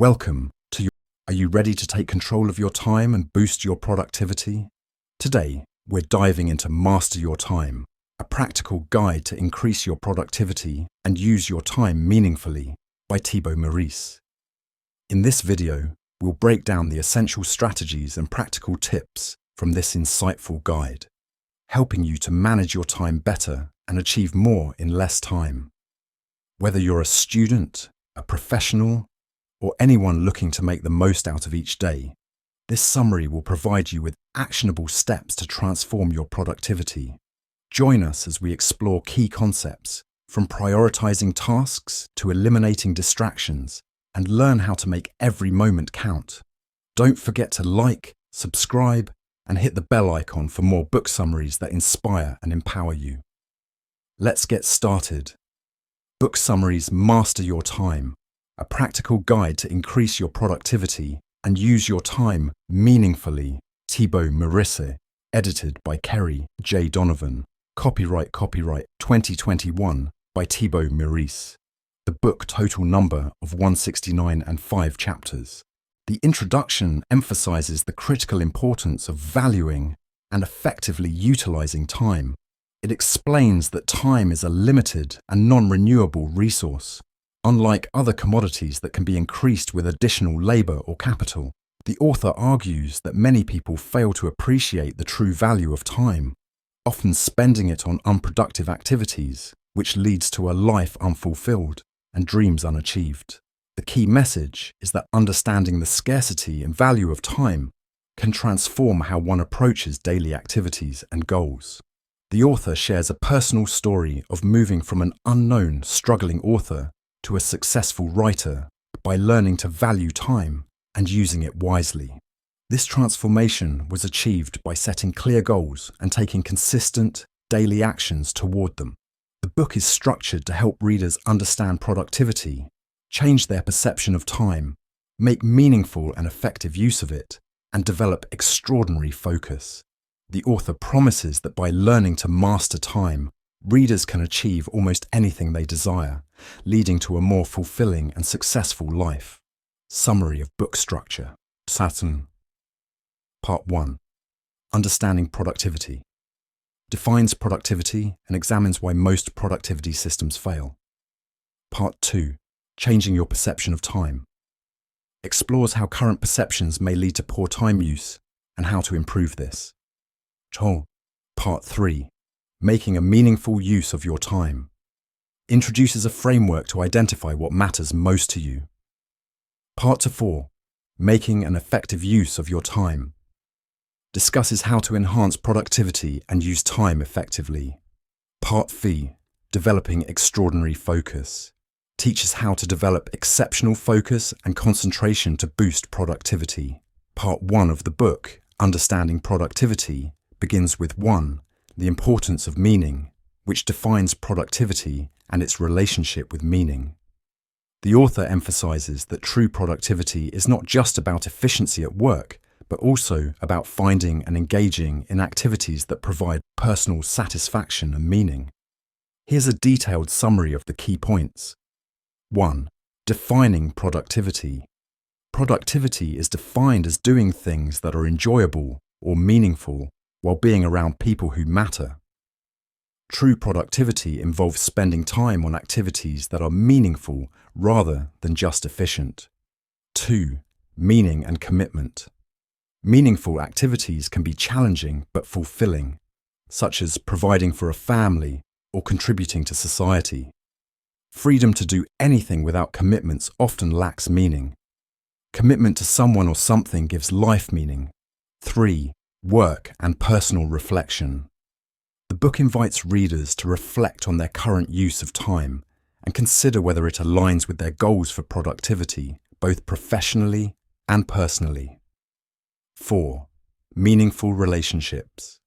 Welcome to your. Are you ready to take control of your time and boost your productivity? Today, we're diving into Master Your Time, a practical guide to increase your productivity and use your time meaningfully by Thibaut Meurisse. In this video, we'll break down the essential strategies and practical tips from this insightful guide, helping you to manage your time better and achieve more in less time. Whether you're a student, a professional, or anyone looking to make the most out of each day, this summary will provide you with actionable steps to transform your productivity. Join us as we explore key concepts, from prioritizing tasks to eliminating distractions, and learn how to make every moment count. Don't forget to like, subscribe, and hit the bell icon for more book summaries that inspire and empower you. Let's get started. Book Summaries Master Your Time, a practical guide to increase your productivity and use your time meaningfully. Thibaut Meurisse, edited by Kerry J. Donovan. Copyright 2021 by Thibaut Meurisse. The book total number of 169 and 5 chapters. The introduction emphasizes the critical importance of valuing and effectively utilizing time. It explains that time is a limited and non-renewable resource. Unlike other commodities that can be increased with additional labor or capital, the author argues that many people fail to appreciate the true value of time, often spending it on unproductive activities, which leads to a life unfulfilled and dreams unachieved. The key message is that understanding the scarcity and value of time can transform how one approaches daily activities and goals. The author shares a personal story of moving from an unknown, struggling author to a successful writer by learning to value time and using it wisely. This transformation was achieved by setting clear goals and taking consistent, daily actions toward them. The book is structured to help readers understand productivity, change their perception of time, make meaningful and effective use of it, and develop extraordinary focus. The author promises that by learning to master time, readers can achieve almost anything they desire, leading to a more fulfilling and successful life. Summary of book structure. Saturn. Part 1. Understanding productivity. Defines productivity and examines why most productivity systems fail. Part 2. Changing your perception of time. Explores how current perceptions may lead to poor time use and how to improve this. Part 3. Making a meaningful use of your time. Introduces a framework to identify what matters most to you. Part 4. Making an effective use of your time. Discusses how to enhance productivity and use time effectively. Part 3. Developing extraordinary focus. Teaches how to develop exceptional focus and concentration to boost productivity. Part 1 of the book, Understanding Productivity, begins with 1. The importance of meaning, which defines productivity and its relationship with meaning. The author emphasizes that true productivity is not just about efficiency at work, but also about finding and engaging in activities that provide personal satisfaction and meaning. Here's a detailed summary of the key points. 1. Defining productivity. Productivity is defined as doing things that are enjoyable or meaningful while being around people who matter. True productivity involves spending time on activities that are meaningful rather than just efficient. 2. Meaning and commitment. Meaningful activities can be challenging but fulfilling, such as providing for a family or contributing to society. Freedom to do anything without commitments often lacks meaning. Commitment to someone or something gives life meaning. 3. Work and personal reflection. The book invites readers to reflect on their current use of time and consider whether it aligns with their goals for productivity, both professionally and personally. 4. Meaningful relationships.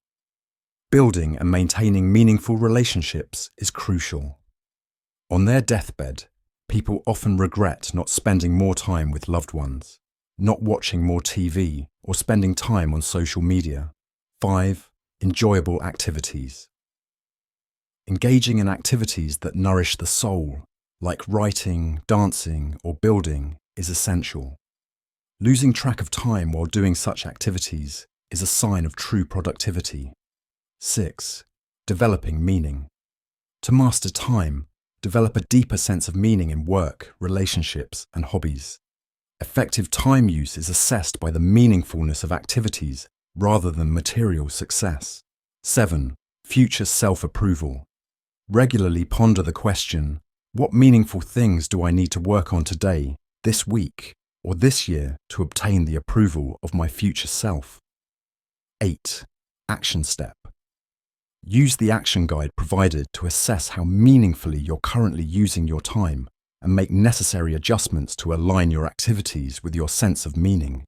Building and maintaining meaningful relationships is crucial. On their deathbed, people often regret not spending more time with loved ones, not watching more TV, or spending time on social media. 5. Enjoyable activities. Engaging in activities that nourish the soul, like writing, dancing, or building, is essential. Losing track of time while doing such activities is a sign of true productivity. 6. Developing meaning. To master time, develop a deeper sense of meaning in work, relationships, and hobbies. Effective time use is assessed by the meaningfulness of activities rather than material success. 7. Future self-approval. Regularly ponder the question, what meaningful things do I need to work on today, this week, or this year to obtain the approval of my future self? 8. Action step. Use the action guide provided to assess how meaningfully you're currently using your time and make necessary adjustments to align your activities with your sense of meaning.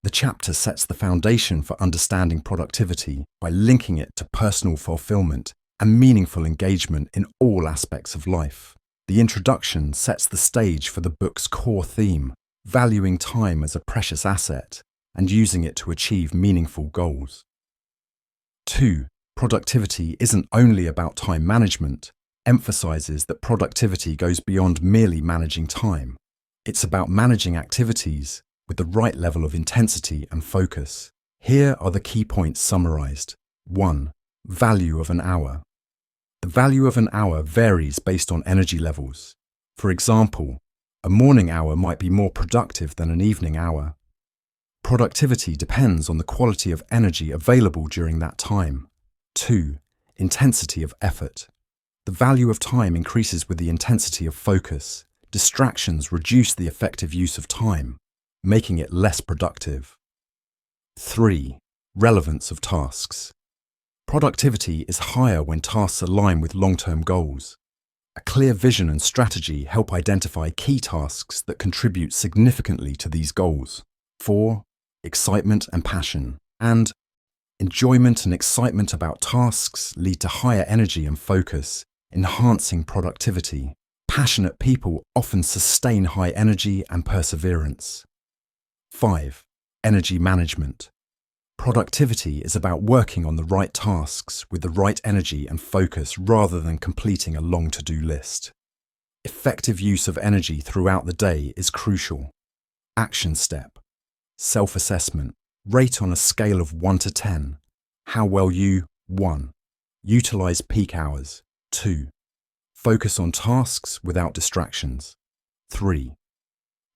The chapter sets the foundation for understanding productivity by linking it to personal fulfillment and meaningful engagement in all aspects of life. The introduction sets the stage for the book's core theme, valuing time as a precious asset and using it to achieve meaningful goals. 2. Productivity isn't only about time management, emphasizes that productivity goes beyond merely managing time. It's about managing activities with the right level of intensity and focus. Here are the key points summarized. 1. Value of an hour. The value of an hour varies based on energy levels. For example, a morning hour might be more productive than an evening hour. Productivity depends on the quality of energy available during that time. 2. Intensity of effort. The value of time increases with the intensity of focus. Distractions reduce the effective use of time, making it less productive. 3. Relevance of tasks. Productivity is higher when tasks align with long-term goals. A clear vision and strategy help identify key tasks that contribute significantly to these goals. 4. Excitement and passion. And enjoyment and excitement about tasks lead to higher energy and focus, enhancing productivity. Passionate people often sustain high energy and perseverance. 5. Energy management. Productivity is about working on the right tasks with the right energy and focus rather than completing a long to-do list. Effective use of energy throughout the day is crucial. Action step. Self-assessment. Rate on a scale of 1 to 10. How well you 1. Utilize peak hours. 2. Focus on tasks without distractions. 3.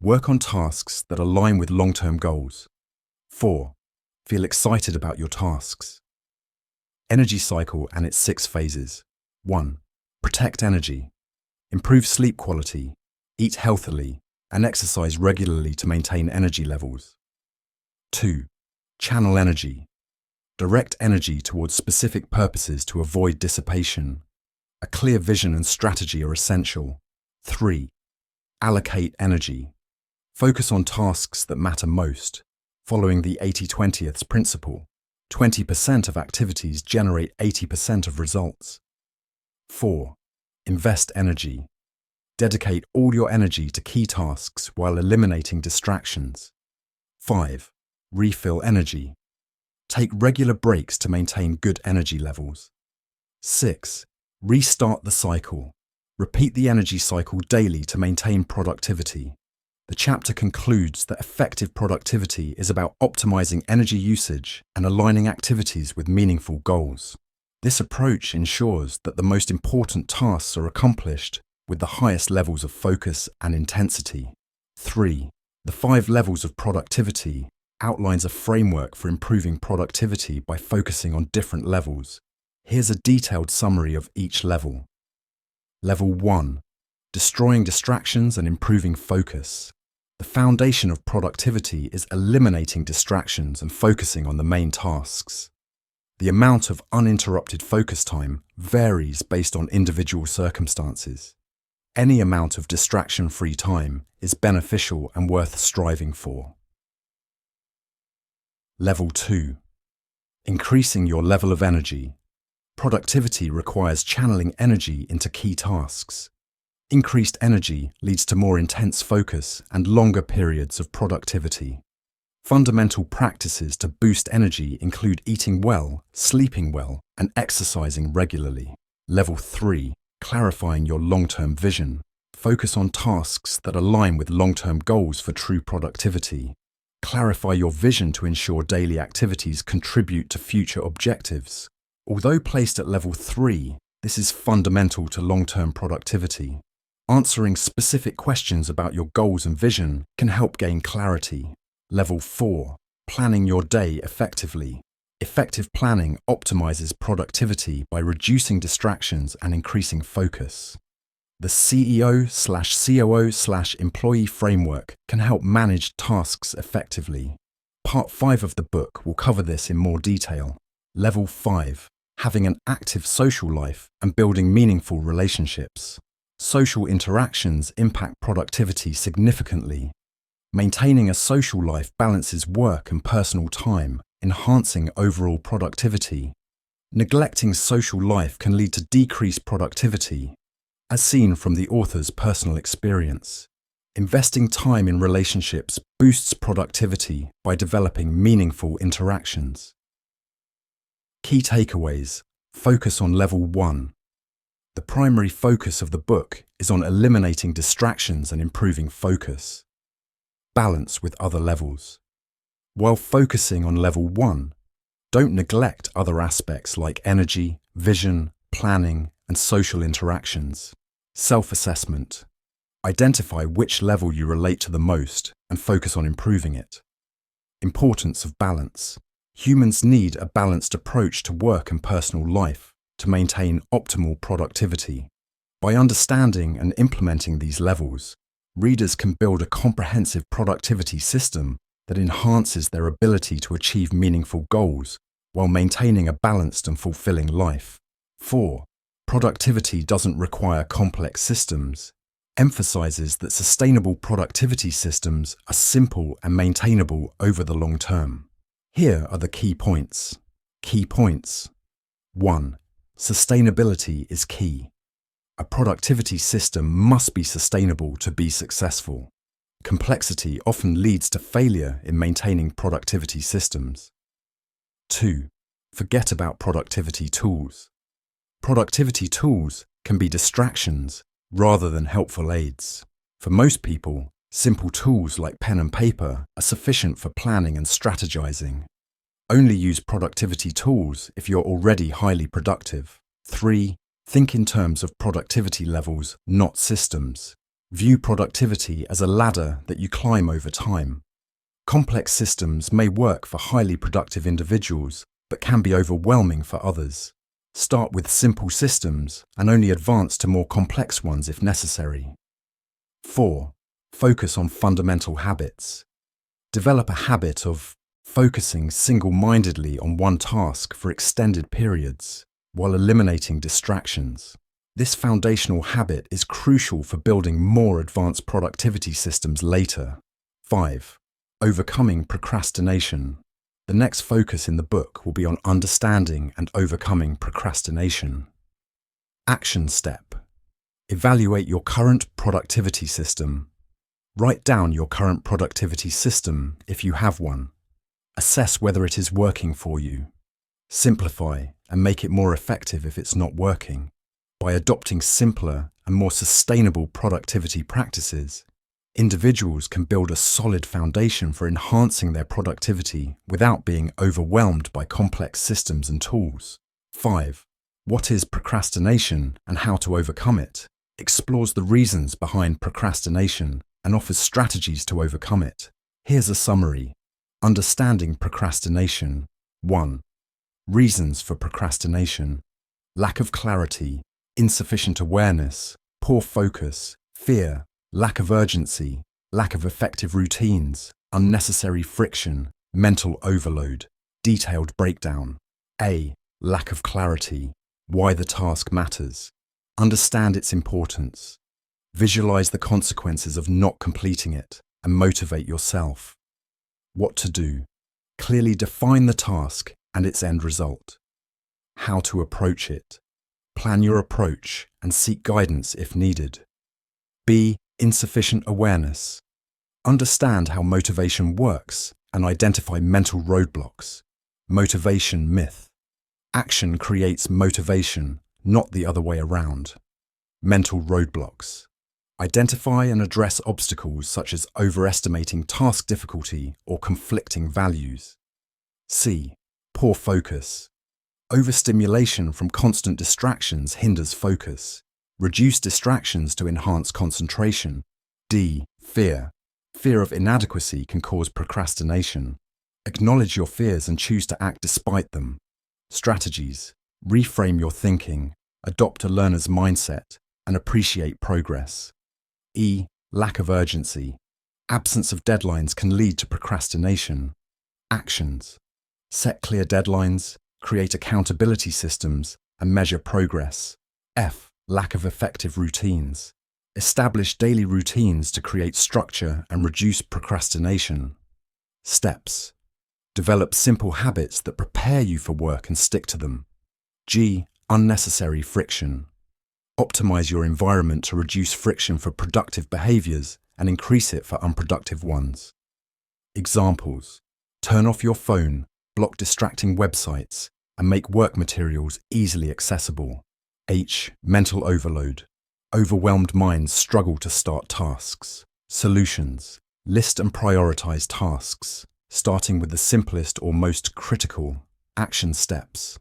Work on tasks that align with long-term goals. 4. Feel excited about your tasks. Energy cycle and its 6 phases. 1. Protect energy. Improve sleep quality, eat healthily, and exercise regularly to maintain energy levels. 2. Channel energy. Direct energy towards specific purposes to avoid dissipation. A clear vision and strategy are essential. 3. Allocate energy. Focus on tasks that matter most. Following the 80-20th principle, 20% of activities generate 80% of results. 4. Invest energy. Dedicate all your energy to key tasks while eliminating distractions. 5. Refill energy. Take regular breaks to maintain good energy levels. 6. Restart the cycle. Repeat the energy cycle daily to maintain productivity. The chapter concludes that effective productivity is about optimizing energy usage and aligning activities with meaningful goals. This approach ensures that the most important tasks are accomplished with the highest levels of focus and intensity. 3. The 5 levels of productivity outlines a framework for improving productivity by focusing on different levels. Here's a detailed summary of each level. Level 1. Destroying distractions and improving focus. The foundation of productivity is eliminating distractions and focusing on the main tasks. The amount of uninterrupted focus time varies based on individual circumstances. Any amount of distraction-free time is beneficial and worth striving for. Level 2. Increasing your level of energy. Productivity requires channeling energy into key tasks. Increased energy leads to more intense focus and longer periods of productivity. Fundamental practices to boost energy include eating well, sleeping well, and exercising regularly. Level 3. Clarifying your long-term vision. Focus on tasks that align with long-term goals for true productivity. Clarify your vision to ensure daily activities contribute to future objectives. Although placed at level 3, this is fundamental to long-term productivity. Answering specific questions about your goals and vision can help gain clarity. Level 4. Planning your day effectively. Effective planning optimizes productivity by reducing distractions and increasing focus. The CEO/COO/employee framework can help manage tasks effectively. Part 5 of the book will cover this in more detail. Level 5. Having an active social life and building meaningful relationships. Social interactions impact productivity significantly. Maintaining a social life balances work and personal time, enhancing overall productivity. Neglecting social life can lead to decreased productivity, as seen from the author's personal experience. Investing time in relationships boosts productivity by developing meaningful interactions. Key takeaways. Focus on level 1. The primary focus of the book is on eliminating distractions and improving focus. Balance with other levels. While focusing on level 1, don't neglect other aspects like energy, vision, planning, and social interactions. Self-assessment. Identify which level you relate to the most and focus on improving it. Importance of balance. Humans need a balanced approach to work and personal life to maintain optimal productivity. By understanding and implementing these levels, readers can build a comprehensive productivity system that enhances their ability to achieve meaningful goals while maintaining a balanced and fulfilling life. 4. Productivity doesn't require complex systems. Emphasizes that sustainable productivity systems are simple and maintainable over the long term. Here are the key points. Key points. 1. Sustainability is key. A productivity system must be sustainable to be successful. Complexity often leads to failure in maintaining productivity systems. 2. Forget about productivity tools. Productivity tools can be distractions rather than helpful aids. For most people, simple tools like pen and paper are sufficient for planning and strategizing. Only use productivity tools if you're already highly productive. 3. Think in terms of productivity levels, not systems. View productivity as a ladder that you climb over time. Complex systems may work for highly productive individuals, but can be overwhelming for others. Start with simple systems and only advance to more complex ones if necessary. 4. Focus on fundamental habits. Develop a habit of focusing single-mindedly on one task for extended periods, while eliminating distractions. This foundational habit is crucial for building more advanced productivity systems later. 5. Overcoming procrastination. The next focus in the book will be on understanding and overcoming procrastination. Action step. Evaluate your current productivity system. Write down your current productivity system if you have one. Assess whether it is working for you. Simplify and make it more effective if it's not working. By adopting simpler and more sustainable productivity practices, individuals can build a solid foundation for enhancing their productivity without being overwhelmed by complex systems and tools. 5. What is procrastination and how to overcome it? Explores the reasons behind procrastination and offers strategies to overcome it. Here's a summary. Understanding procrastination. 1. Reasons for procrastination. Lack of clarity, insufficient awareness, poor focus, fear, lack of urgency, lack of effective routines, unnecessary friction, mental overload. Detailed breakdown. A. Lack of clarity. Why the task matters. Understand its importance. Visualize the consequences of not completing it and motivate yourself. What to do. Clearly define the task and its end result. How to approach it. Plan your approach and seek guidance if needed. B. Insufficient awareness. Understand how motivation works and identify mental roadblocks. Motivation myth. Action creates motivation, not the other way around. Mental roadblocks. Identify and address obstacles such as overestimating task difficulty or conflicting values. C. Poor focus. Overstimulation from constant distractions hinders focus. Reduce distractions to enhance concentration. D. Fear. Fear of inadequacy can cause procrastination. Acknowledge your fears and choose to act despite them. Strategies. Reframe your thinking, adopt a learner's mindset, and appreciate progress. E. Lack of urgency. Absence of deadlines can lead to procrastination. Actions. Set clear deadlines, create accountability systems, and measure progress. F. Lack of effective routines. Establish daily routines to create structure and reduce procrastination. Steps. Develop simple habits that prepare you for work and stick to them. G. Unnecessary friction. Optimize your environment to reduce friction for productive behaviors and increase it for unproductive ones. Examples. Turn off your phone, block distracting websites, and make work materials easily accessible. H. Mental overload. Overwhelmed minds struggle to start tasks. Solutions. List and prioritize tasks, starting with the simplest or most critical. Action steps.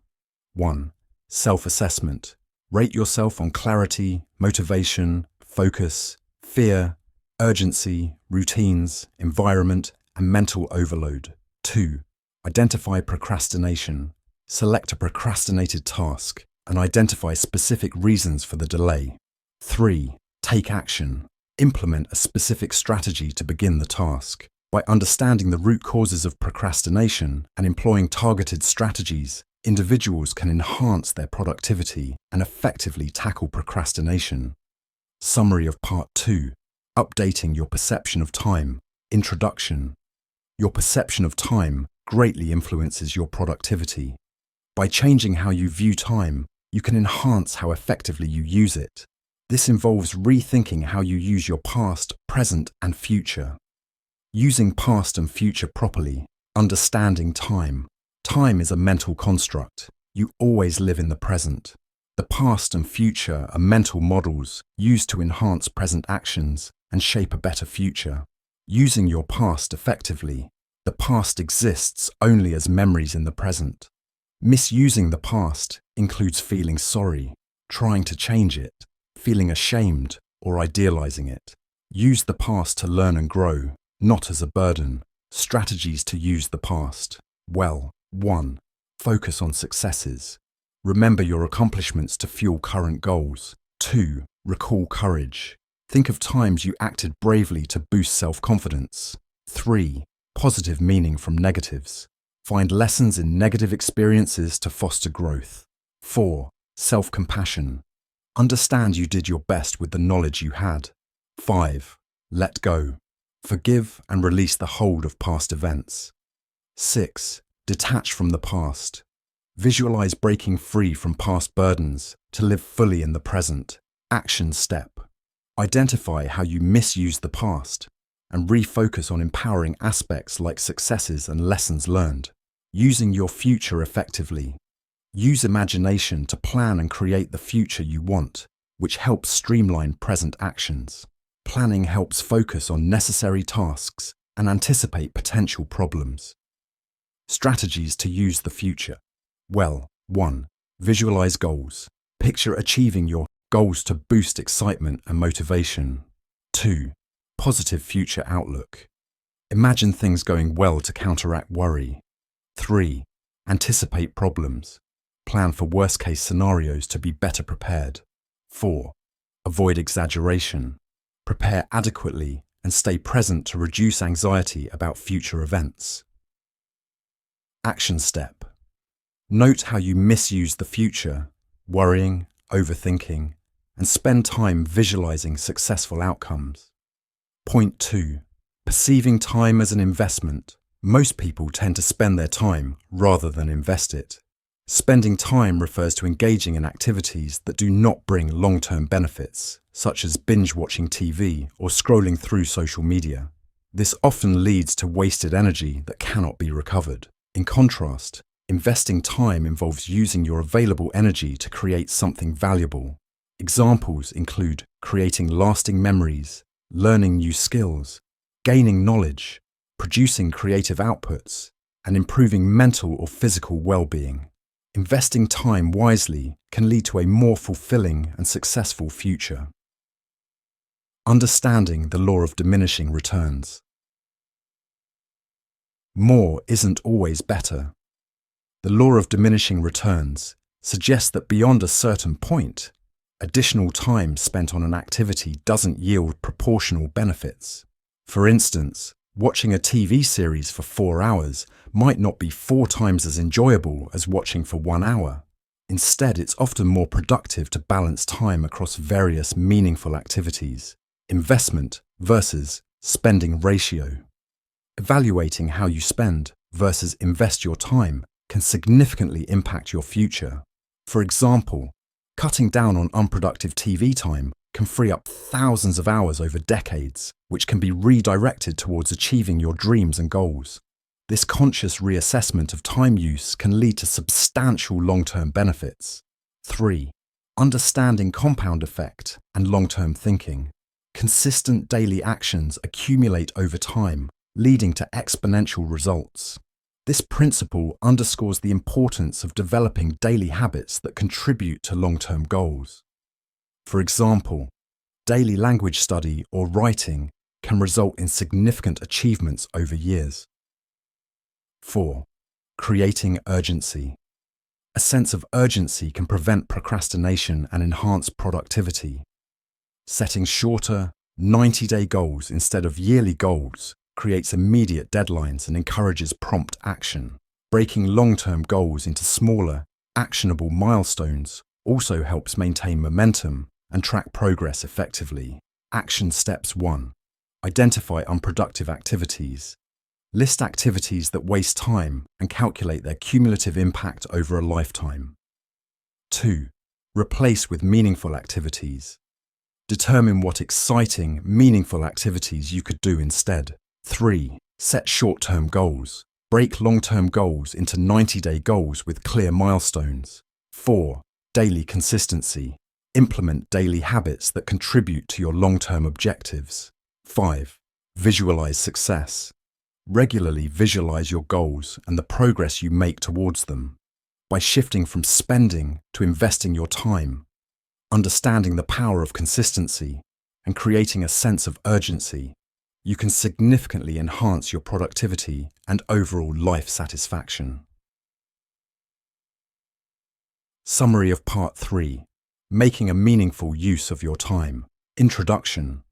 1. Self-assessment. Rate yourself on clarity, motivation, focus, fear, urgency, routines, environment, and mental overload. 2. Identify procrastination. Select a procrastinated task and identify specific reasons for the delay. 3. Take action. Implement a specific strategy to begin the task. By understanding the root causes of procrastination and employing targeted strategies, individuals can enhance their productivity and effectively tackle procrastination. Summary of Part 2. Updating your perception of time. Introduction. Your perception of time greatly influences your productivity. By changing how you view time, you can enhance how effectively you use it. This involves rethinking how you use your past, present, and future. Using past and future properly. Understanding time. Time is a mental construct. You always live in the present. The past and future are mental models used to enhance present actions and shape a better future. Using your past effectively. The past exists only as memories in the present. Misusing the past includes feeling sorry, trying to change it, feeling ashamed, or idealizing it. Use the past to learn and grow, not as a burden. Strategies to use the past. Well. 1. Focus on successes. Remember your accomplishments to fuel current goals. 2. Recall courage. Think of times you acted bravely to boost self-confidence. 3. Positive meaning from negatives. Find lessons in negative experiences to foster growth. 4. Self-compassion. Understand you did your best with the knowledge you had. 5. Let go. Forgive and release the hold of past events. 6. Detach from the past. Visualize breaking free from past burdens to live fully in the present. Action step. Identify how you misuse the past and refocus on empowering aspects like successes and lessons learned. Using your future effectively. Use imagination to plan and create the future you want, which helps streamline present actions. Planning helps focus on necessary tasks and anticipate potential problems. Strategies to use the future. Well. 1. Visualize goals. Picture achieving your goals to boost excitement and motivation. 2. Positive future outlook. Imagine things going well to counteract worry. 3. Anticipate problems. Plan for worst-case scenarios to be better prepared. 4. Avoid exaggeration. Prepare adequately and stay present to reduce anxiety about future events. Action step. Note how you misuse the future, worrying, overthinking, and spend time visualizing successful outcomes. Point 2. Perceiving time as an investment. Most people tend to spend their time rather than invest it. Spending time refers to engaging in activities that do not bring long-term benefits, such as binge-watching TV or scrolling through social media. This often leads to wasted energy that cannot be recovered. In contrast, investing time involves using your available energy to create something valuable. Examples include creating lasting memories, learning new skills, gaining knowledge, producing creative outputs, and improving mental or physical well-being. Investing time wisely can lead to a more fulfilling and successful future. Understanding the law of diminishing returns. More isn't always better. The law of diminishing returns suggests that beyond a certain point, additional time spent on an activity doesn't yield proportional benefits. For instance, watching a TV series for 4 hours might not be 4 times as enjoyable as watching for 1 hour. Instead, it's often more productive to balance time across various meaningful activities. Investment versus spending ratio. Evaluating how you spend versus invest your time can significantly impact your future. For example, cutting down on unproductive TV time can free up thousands of hours over decades, which can be redirected towards achieving your dreams and goals. This conscious reassessment of time use can lead to substantial long-term benefits. 3. Understanding compound effect and long-term thinking. Consistent daily actions accumulate over time, leading to exponential results. This principle underscores the importance of developing daily habits that contribute to long-term goals. For example, daily language study or writing can result in significant achievements over years. 4. Creating urgency. A sense of urgency can prevent procrastination and enhance productivity. Setting shorter, 90-day goals instead of yearly goals creates immediate deadlines and encourages prompt action. Breaking long-term goals into smaller, actionable milestones also helps maintain momentum and track progress effectively. Action steps 1. Identify unproductive activities. List activities that waste time and calculate their cumulative impact over a lifetime. 2. Replace with meaningful activities. Determine what exciting, meaningful activities you could do instead. 3. Set short-term goals. Break long-term goals into 90-day goals with clear milestones. 4. Daily consistency. Implement daily habits that contribute to your long-term objectives. 5. Visualize success. Regularly visualize your goals and the progress you make towards them. By shifting from spending to investing your time, understanding the power of consistency, and creating a sense of urgency, you can significantly enhance your productivity and overall life satisfaction. Summary of Part 3. Making a meaningful use of your time. Introduction.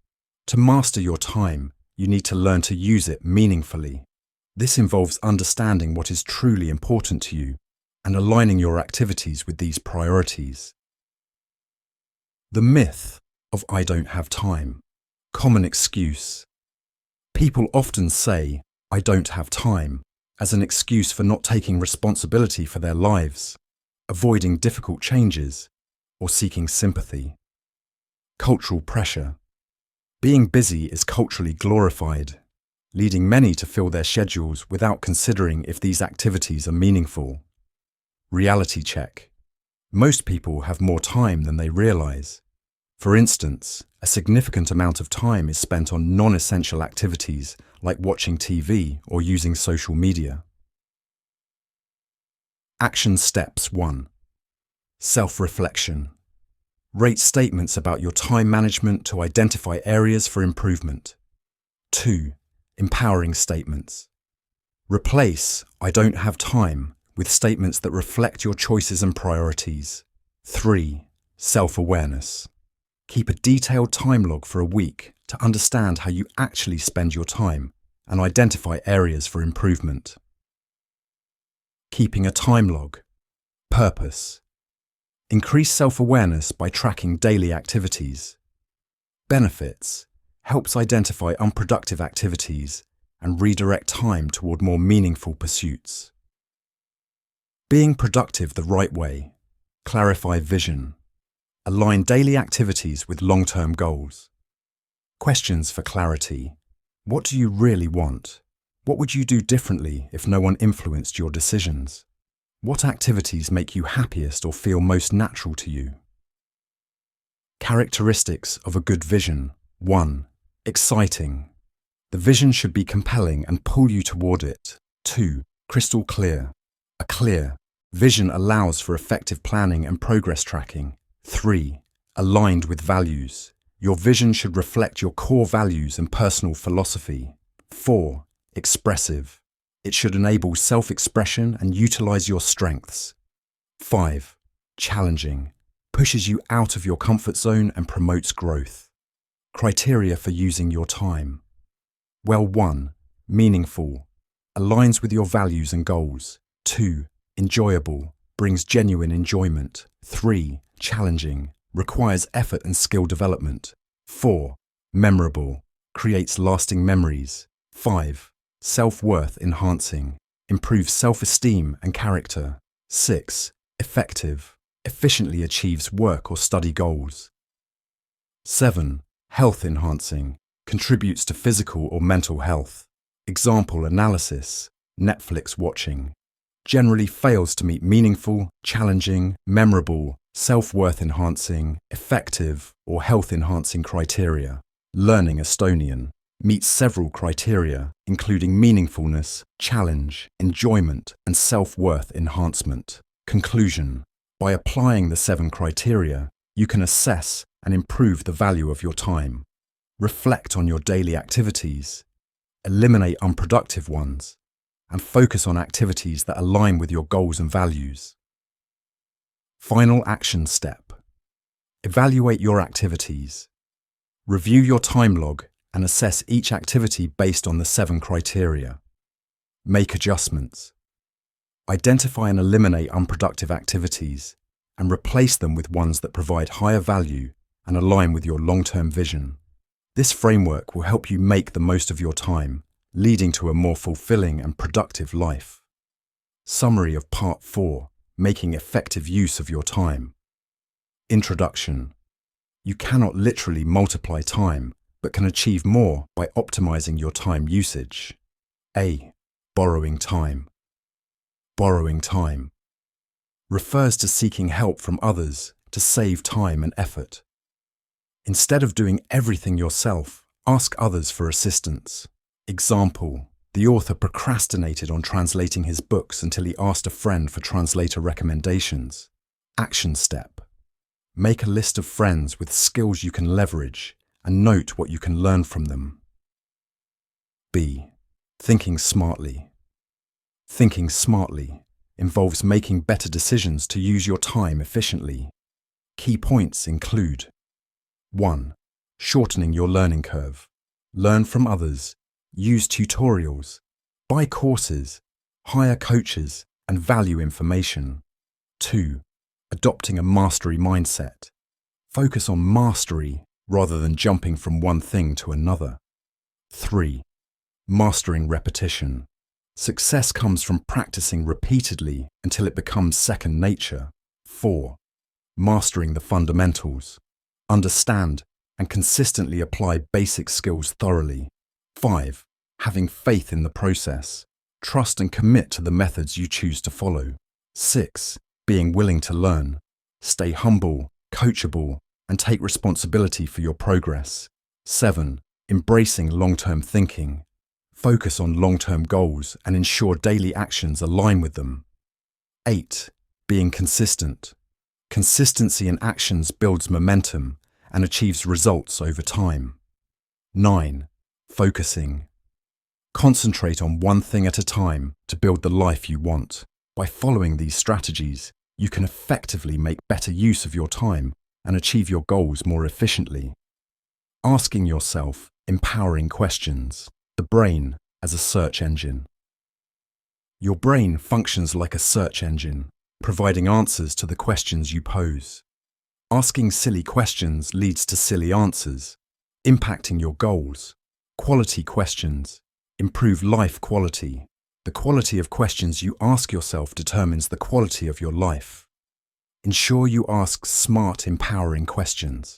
To master your time, you need to learn to use it meaningfully. This involves understanding what is truly important to you and aligning your activities with these priorities. The myth of "I don't have time." Common excuse. People often say, "I don't have time," as an excuse for not taking responsibility for their lives, avoiding difficult changes, or seeking sympathy. Cultural pressure. Being busy is culturally glorified, leading many to fill their schedules without considering if these activities are meaningful. Reality check. Most people have more time than they realize. For instance, a significant amount of time is spent on non-essential activities like watching TV or using social media. Action steps 1. Self-reflection. Rate statements about your time management to identify areas for improvement. 2. Empowering statements. Replace "I don't have time" with statements that reflect your choices and priorities. 3. Self-awareness. Keep a detailed time log for a week to understand how you actually spend your time and identify areas for improvement. Keeping a time log. Purpose. Increase self-awareness by tracking daily activities. Benefits. Helps identify unproductive activities and redirect time toward more meaningful pursuits. Being productive the right way. Clarify vision. Align daily activities with long-term goals. Questions for clarity. What do you really want? What would you do differently if no one influenced your decisions? What activities make you happiest or feel most natural to you? Characteristics of a good vision. 1. Exciting. The vision should be compelling and pull you toward it. 2. Crystal clear. A clear vision allows for effective planning and progress tracking. 3. Aligned with values. Your vision should reflect your core values and personal philosophy. 4. Expressive. It should enable self-expression and utilize your strengths. 5. Challenging. Pushes you out of your comfort zone and promotes growth. Criteria for using your time. 1. Meaningful. Aligns with your values and goals. 2. Enjoyable. Brings genuine enjoyment. 3. Challenging. Requires effort and skill development. 4. Memorable. Creates lasting memories. 5. Self-worth enhancing. Improves self-esteem and character. 6. Effective. Efficiently achieves work or study goals. 7. Health enhancing. Contributes to physical or mental health. Example analysis. Netflix watching. Generally fails to meet meaningful, challenging, memorable, self-worth enhancing, effective, or health enhancing criteria. Learning Estonian. Meets several criteria, including meaningfulness, challenge, enjoyment, and self-worth enhancement. Conclusion. By applying the 7 criteria, you can assess and improve the value of your time. Reflect on your daily activities. Eliminate unproductive ones. And focus on activities that align with your goals and values. Final action step. Evaluate your activities. Review your time log and assess each activity based on the 7 criteria. Make adjustments. Identify and eliminate unproductive activities and replace them with ones that provide higher value and align with your long-term vision. This framework will help you make the most of your time, leading to a more fulfilling and productive life. Summary of Part 4. Making effective use of your time. Introduction. You cannot literally multiply time, but can achieve more by optimizing your time usage. A. Borrowing time. Borrowing time refers to seeking help from others to save time and effort. Instead of doing everything yourself, ask others for assistance. Example, the author procrastinated on translating his books until he asked a friend for translator recommendations. Action step. Make a list of friends with skills you can leverage and note what you can learn from them. B. Thinking smartly. Thinking smartly involves making better decisions to use your time efficiently. Key points include: 1. Shortening your learning curve. Learn from others. Use tutorials. Buy courses. Hire coaches and value information. 2. Adopting a mastery mindset. Focus on mastery rather than jumping from one thing to another. 3. Mastering repetition. Success comes from practicing repeatedly until it becomes second nature. 4. Mastering the fundamentals. Understand and consistently apply basic skills thoroughly. 5. Having faith in the process. Trust and commit to the methods you choose to follow. 6. Being willing to learn. Stay humble, coachable, and take responsibility for your progress. 7. Embracing long-term thinking. Focus on long-term goals and ensure daily actions align with them. 8. Being consistent. Consistency in actions builds momentum and achieves results over time. 9. Focusing. Concentrate on one thing at a time to build the life you want. By following these strategies, you can effectively make better use of your time and achieve your goals more efficiently. Asking yourself empowering questions. The brain as a search engine. Your brain functions like a search engine, providing answers to the questions you pose. Asking silly questions leads to silly answers, impacting your goals. Quality questions improve life quality. The quality of questions you ask yourself determines the quality of your life. Ensure you ask smart, empowering questions.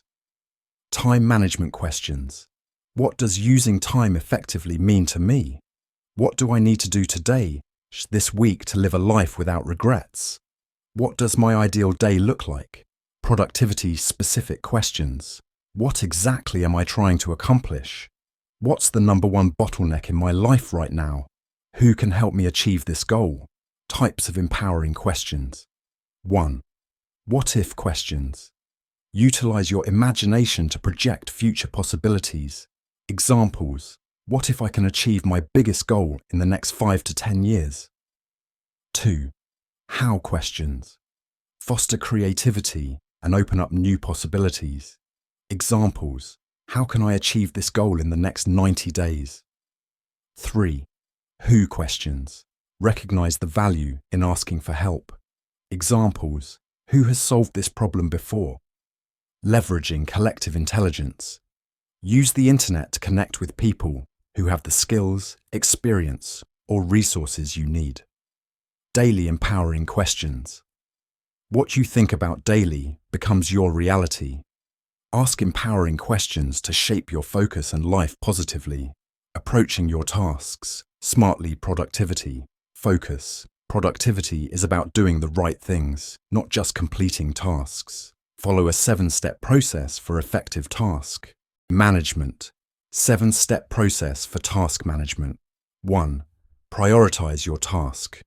Time management questions. What does using time effectively mean to me? What do I need to do today, this week, to live a life without regrets? What does my ideal day look like? Productivity-specific questions. What exactly am I trying to accomplish? What's the number one bottleneck in my life right now? Who can help me achieve this goal? Types of empowering questions. 1. What-if questions. Utilize your imagination to project future possibilities. Examples. What if I can achieve my biggest goal in the next 5 to 10 years? 2. How questions. Foster creativity and open up new possibilities. Examples. How can I achieve this goal in the next 90 days? 3. Who questions. Recognize the value in asking for help. Examples. Who has solved this problem before? Leveraging collective intelligence. Use the internet to connect with people who have the skills, experience, or resources you need. Daily empowering questions. What you think about daily becomes your reality. Ask empowering questions to shape your focus and life positively. Approaching your tasks. Smartly productivity. Focus. Productivity is about doing the right things, not just completing tasks. Follow a 7-step process for effective task. Management. 7-step process for task management. 1. Prioritize your task.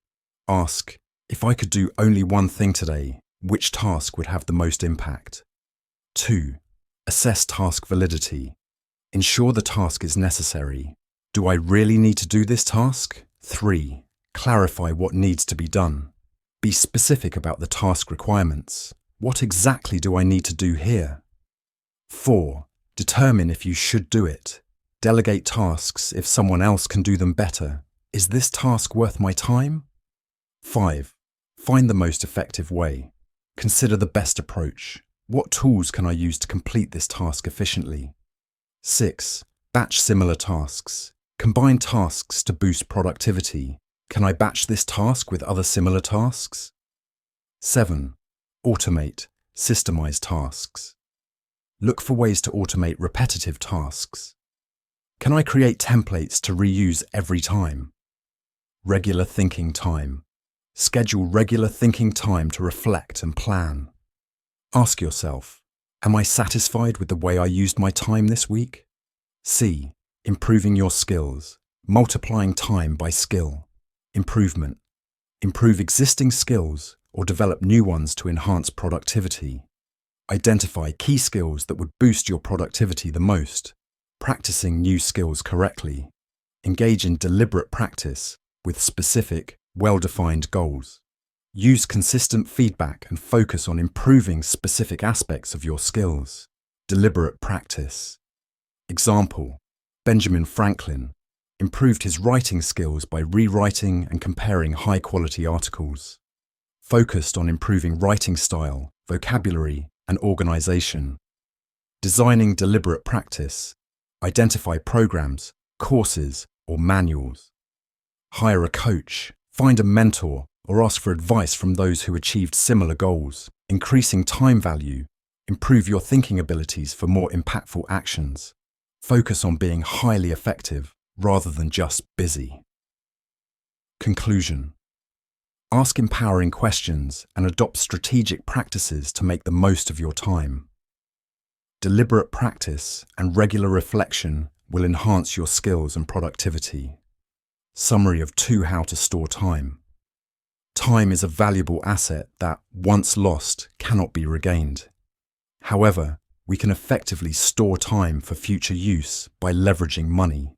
Ask, if I could do only one thing today, which task would have the most impact? 2. Assess task validity. Ensure the task is necessary. Do I really need to do this task? 3. Clarify what needs to be done. Be specific about the task requirements. What exactly do I need to do here? 4. Determine if you should do it. Delegate tasks if someone else can do them better. Is this task worth my time? 5. Find the most effective way. Consider the best approach. What tools can I use to complete this task efficiently? 6. Batch similar tasks. Combine tasks to boost productivity. Can I batch this task with other similar tasks? 7. Automate, systemize tasks. Look for ways to automate repetitive tasks. Can I create templates to reuse every time? Regular thinking time. Schedule regular thinking time to reflect and plan. Ask yourself, am I satisfied with the way I used my time this week? C. Improving your skills. Multiplying time by skill. Improvement. Improve existing skills or develop new ones to enhance productivity. Identify key skills that would boost your productivity the most. Practicing new skills correctly. Engage in deliberate practice with specific, well-defined goals. Use consistent feedback and focus on improving specific aspects of your skills. Deliberate practice. Example: Benjamin Franklin improved his writing skills by rewriting and comparing high-quality articles. Focused on improving writing style, vocabulary, and organization. Designing deliberate practice. Identify programs, courses, or manuals. Hire a coach, find a mentor, or ask for advice from those who achieved similar goals. Increasing time value. Improve your thinking abilities for more impactful actions. Focus on being highly effective rather than just busy. Conclusion. Ask empowering questions and adopt strategic practices to make the most of your time. Deliberate practice and regular reflection will enhance your skills and productivity. Summary of 2 How to store time. Time is a valuable asset that, once lost, cannot be regained. However, we can effectively store time for future use by leveraging money.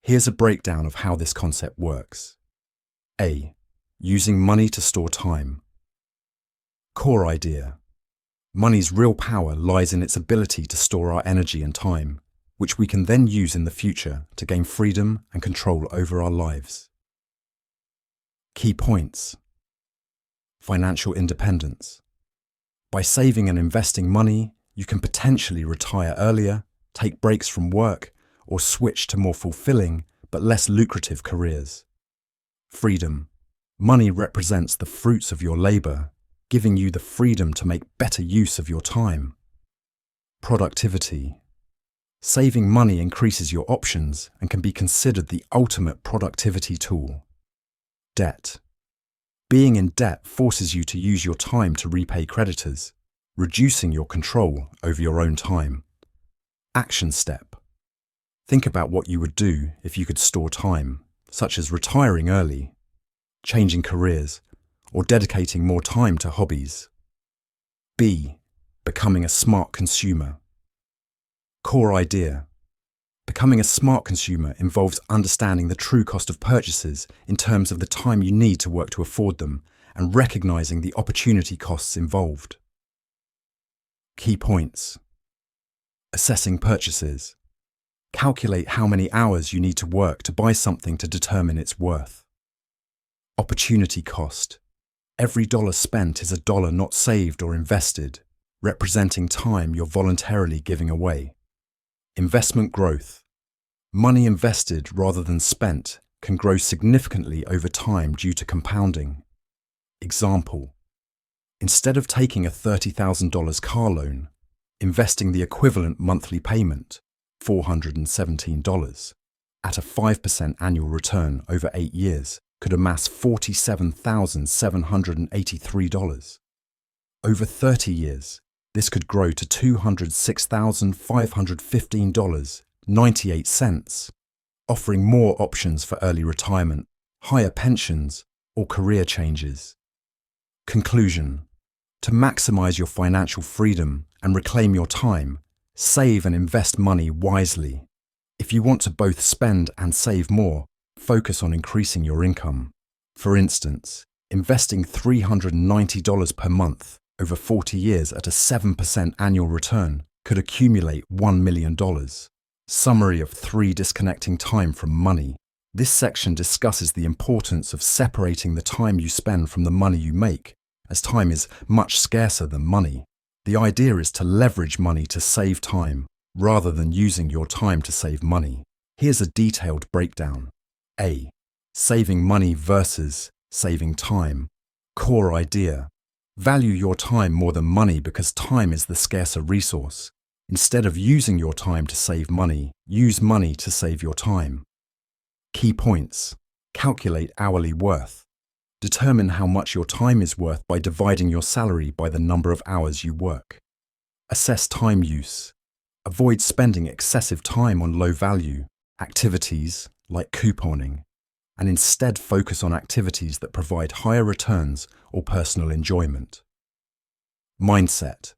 Here's a breakdown of how this concept works. A. Using money to store time. Core idea. Money's real power lies in its ability to store our energy and time, which we can then use in the future to gain freedom and control over our lives. Key points. Financial independence. By saving and investing money, you can potentially retire earlier, take breaks from work, or switch to more fulfilling but less lucrative careers. Freedom. Money represents the fruits of your labor, giving you the freedom to make better use of your time. Productivity. Saving money increases your options and can be considered the ultimate productivity tool. Debt. Being in debt forces you to use your time to repay creditors, reducing your control over your own time. Action step. Think about what you would do if you could store time, such as retiring early, changing careers, or dedicating more time to hobbies. B. Becoming a smart consumer. Core idea. Becoming a smart consumer involves understanding the true cost of purchases in terms of the time you need to work to afford them and recognizing the opportunity costs involved. Key points. Assessing purchases. Calculate how many hours you need to work to buy something to determine its worth. Opportunity cost. Every dollar spent is a dollar not saved or invested, representing time you're voluntarily giving away. Investment growth. Money invested rather than spent can grow significantly over time due to compounding. Example. Instead of taking a $30,000 car loan, investing the equivalent monthly payment, $417, at a 5% annual return over 8 years could amass $47,783. Over 30 years, this could grow to $206,515.98, offering more options for early retirement, higher pensions, or career changes. Conclusion. To maximize your financial freedom and reclaim your time, save and invest money wisely. If you want to both spend and save more, focus on increasing your income. For instance, investing $390 per month over 40 years at a 7% annual return could accumulate $1 million. Summary of 3 disconnecting time from money. This section discusses the importance of separating the time you spend from the money you make, as time is much scarcer than money. The idea is to leverage money to save time, rather than using your time to save money. Here's a detailed breakdown. A. Saving money versus saving time. Core idea. Value your time more than money because time is the scarcer resource. Instead of using your time to save money, use money to save your time. Key points. Calculate hourly worth. Determine how much your time is worth by dividing your salary by the number of hours you work. Assess time use. Avoid spending excessive time on low-value activities like couponing, and instead focus on activities that provide higher returns or personal enjoyment. Mindset.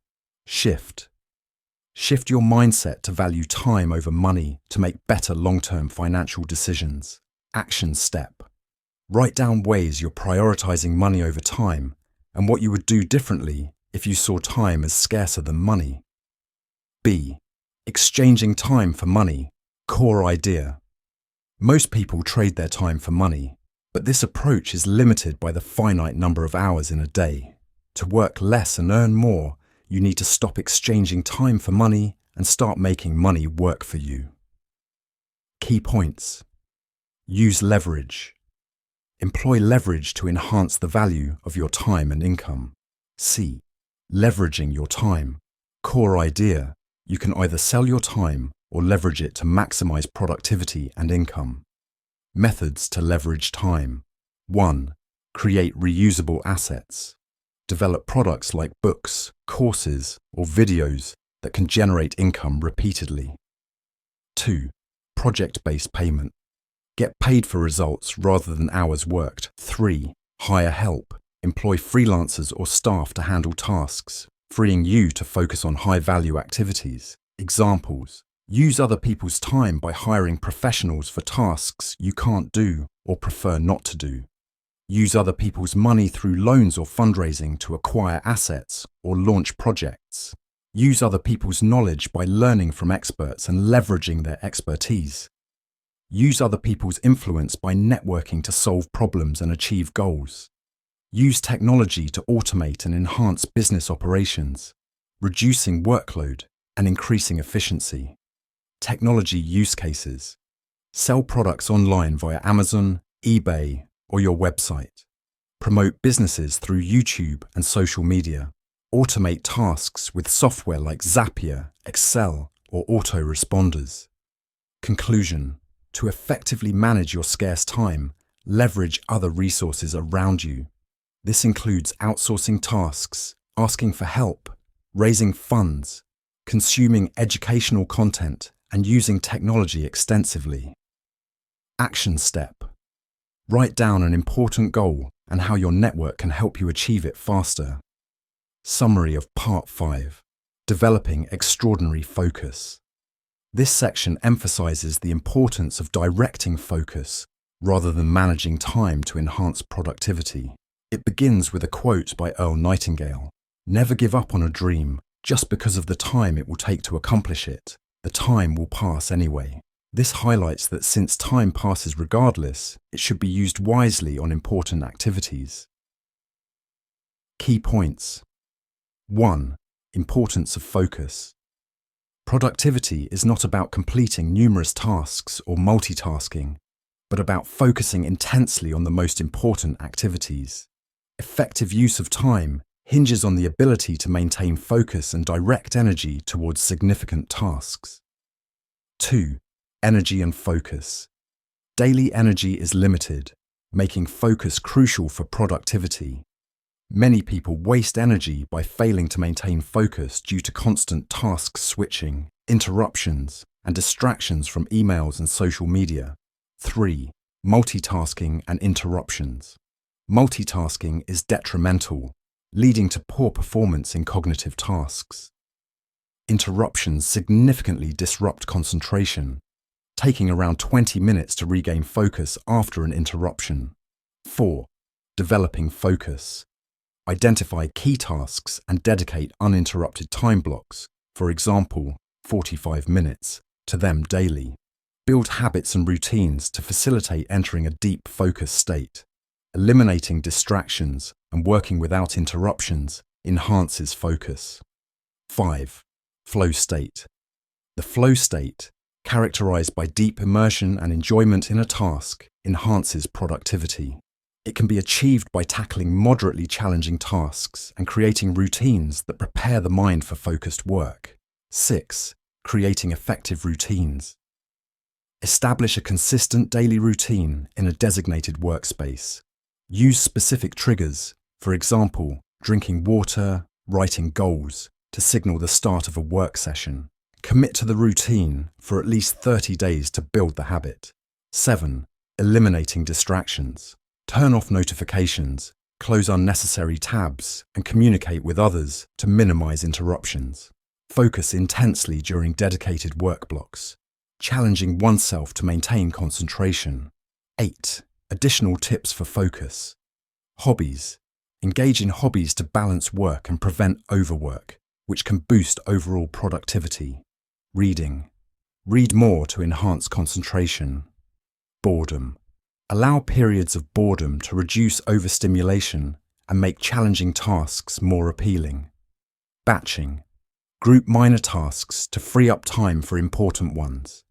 Shift. Shift your mindset to value time over money to make better long-term financial decisions. Action step. Write down ways you're prioritizing money over time and what you would do differently if you saw time as scarcer than money. B. Exchanging time for money. Core idea. Most people trade their time for money, but this approach is limited by the finite number of hours in a day. To work less and earn more, you need to stop exchanging time for money and start making money work for you. Key points. Use leverage. Employ leverage to enhance the value of your time and income. C. Leveraging your time. Core idea. You can either sell your time or leverage it to maximize productivity and income. Methods to leverage time. 1. Create reusable assets. Develop products like books, courses, or videos that can generate income repeatedly. 2. Project-based payment. Get paid for results rather than hours worked. 3. Hire help. Employ freelancers or staff to handle tasks, freeing you to focus on high-value activities. Examples. Use other people's time by hiring professionals for tasks you can't do or prefer not to do. Use other people's money through loans or fundraising to acquire assets or launch projects. Use other people's knowledge by learning from experts and leveraging their expertise. Use other people's influence by networking to solve problems and achieve goals. Use technology to automate and enhance business operations, reducing workload and increasing efficiency. Technology use cases. Sell products online via Amazon, eBay, or your website. Promote businesses through YouTube and social media. Automate tasks with software like Zapier, Excel, or autoresponders. Conclusion. To effectively manage your scarce time, leverage other resources around you. This includes outsourcing tasks, asking for help, raising funds, consuming educational content, and using technology extensively. Action step. Write down an important goal and how your network can help you achieve it faster. Summary of Part 5. Developing extraordinary focus. This section emphasizes the importance of directing focus rather than managing time to enhance productivity. It begins with a quote by Earl Nightingale: "Never give up on a dream just because of the time it will take to accomplish it. The time will pass anyway." This highlights that since time passes regardless, it should be used wisely on important activities. Key points. 1. Importance of focus. Productivity is not about completing numerous tasks or multitasking, but about focusing intensely on the most important activities. Effective use of time hinges on the ability to maintain focus and direct energy towards significant tasks. 2. Energy and focus. Daily energy is limited, making focus crucial for productivity. Many people waste energy by failing to maintain focus due to constant task switching, interruptions, and distractions from emails and social media. 3. Multitasking and interruptions. Multitasking is detrimental, leading to poor performance in cognitive tasks. Interruptions significantly disrupt concentration, taking around 20 minutes to regain focus after an interruption. 4. Developing focus. Identify key tasks and dedicate uninterrupted time blocks, for example, 45 minutes, to them daily. Build habits and routines to facilitate entering a deep focus state. Eliminating distractions and working without interruptions enhances focus. 5. Flow state. The flow state, characterized by deep immersion and enjoyment in a task, enhances productivity. It can be achieved by tackling moderately challenging tasks and creating routines that prepare the mind for focused work. 6. Creating effective routines. Establish a consistent daily routine in a designated workspace. Use specific triggers, for example, drinking water, writing goals, to signal the start of a work session. Commit to the routine for at least 30 days to build the habit. 7. Eliminating distractions. Turn off notifications, close unnecessary tabs, and communicate with others to minimize interruptions. Focus intensely during dedicated work blocks, challenging oneself to maintain concentration. 8. Additional tips for focus. Hobbies. Engage in hobbies to balance work and prevent overwork, which can boost overall productivity. Reading. Read more to enhance concentration. Boredom. Allow periods of boredom to reduce overstimulation and make challenging tasks more appealing. Batching. Group minor tasks to free up time for important ones.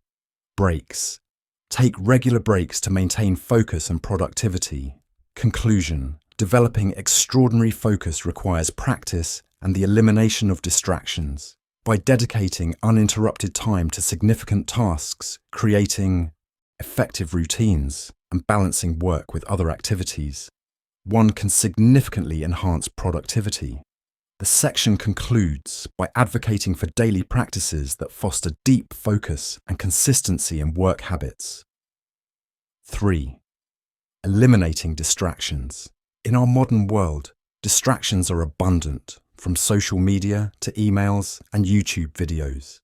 Breaks. Take regular breaks to maintain focus and productivity. Conclusion. Developing extraordinary focus requires practice and the elimination of distractions. By dedicating uninterrupted time to significant tasks, creating effective routines, and balancing work with other activities, one can significantly enhance productivity. The section concludes by advocating for daily practices that foster deep focus and consistency in work habits. 3. Eliminating distractions. In our modern world, distractions are abundant, from social media to emails and YouTube videos.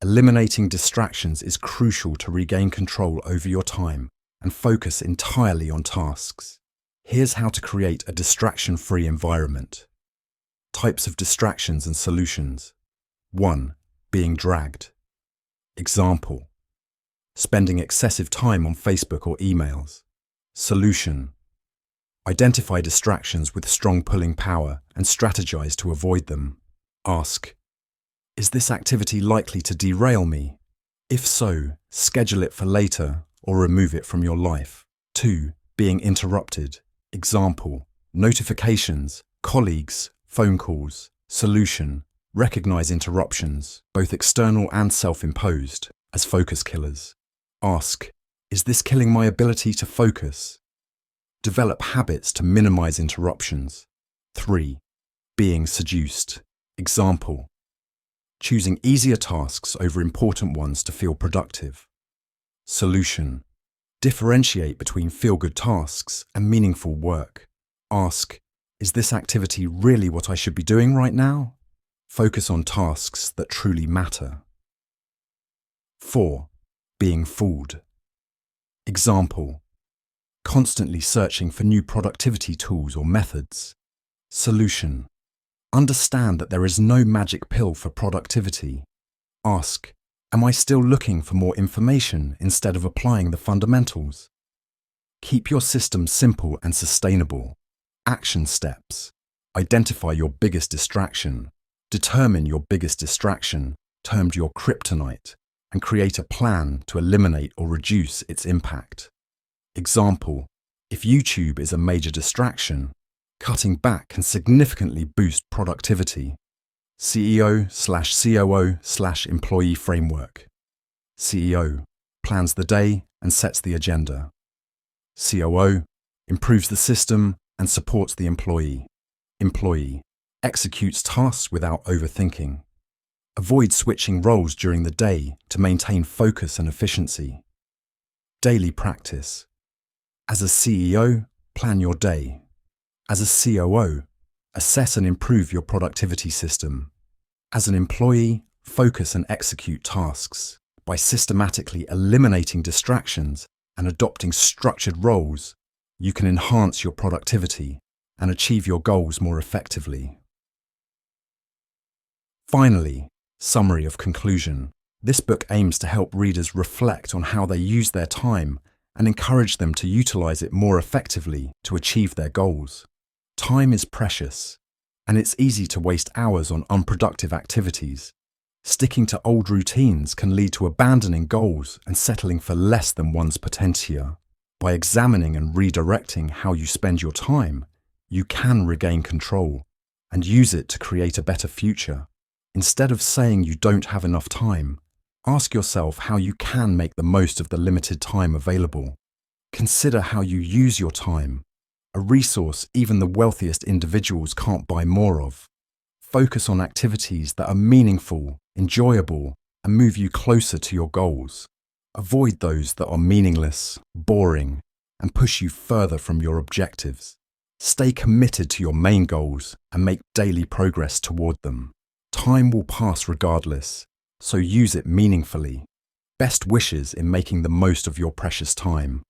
Eliminating distractions is crucial to regain control over your time and focus entirely on tasks. Here's how to create a distraction-free environment. Types of distractions and solutions. 1. Being dragged. Example: spending excessive time on Facebook or emails. Solution: identify distractions with strong pulling power and strategize to avoid them. Ask: is this activity likely to derail me? If so, schedule it for later or remove it from your life. 2. Being interrupted. Example: notifications, colleagues, phone calls. Solution: recognize interruptions, both external and self-imposed, as focus killers. Ask: is this killing my ability to focus? Develop habits to minimize interruptions. 3. Being seduced. Example: choosing easier tasks over important ones to feel productive. Solution: differentiate between feel-good tasks and meaningful work. Ask, is this activity really what I should be doing right now? Focus on tasks that truly matter. 4. Being fooled. Example: constantly searching for new productivity tools or methods. Solution: understand that there is no magic pill for productivity. Ask, am I still looking for more information instead of applying the fundamentals? Keep your system simple and sustainable. Action steps: identify your biggest distraction, determine your biggest distraction, termed your kryptonite, and create a plan to eliminate or reduce its impact. Example: if YouTube is a major distraction, cutting back can significantly boost productivity. CEO/COO/employee framework. CEO plans the day and sets the agenda. COO improves the system and supports the employee. Employee executes tasks without overthinking. Avoid switching roles during the day to maintain focus and efficiency. Daily practice: as a CEO, plan your day. As a COO, assess and improve your productivity system. As an employee, focus and execute tasks. By systematically eliminating distractions and adopting structured roles, you can enhance your productivity and achieve your goals more effectively. Finally, summary of conclusion. This book aims to help readers reflect on how they use their time and encourage them to utilize it more effectively to achieve their goals. Time is precious, and it's easy to waste hours on unproductive activities. Sticking to old routines can lead to abandoning goals and settling for less than one's potential. By examining and redirecting how you spend your time, you can regain control and use it to create a better future. Instead of saying you don't have enough time, ask yourself how you can make the most of the limited time available. Consider how you use your time, a resource even the wealthiest individuals can't buy more of. Focus on activities that are meaningful, enjoyable, and move you closer to your goals. Avoid those that are meaningless, boring, and push you further from your objectives. Stay committed to your main goals and make daily progress toward them. Time will pass regardless, so use it meaningfully. Best wishes in making the most of your precious time.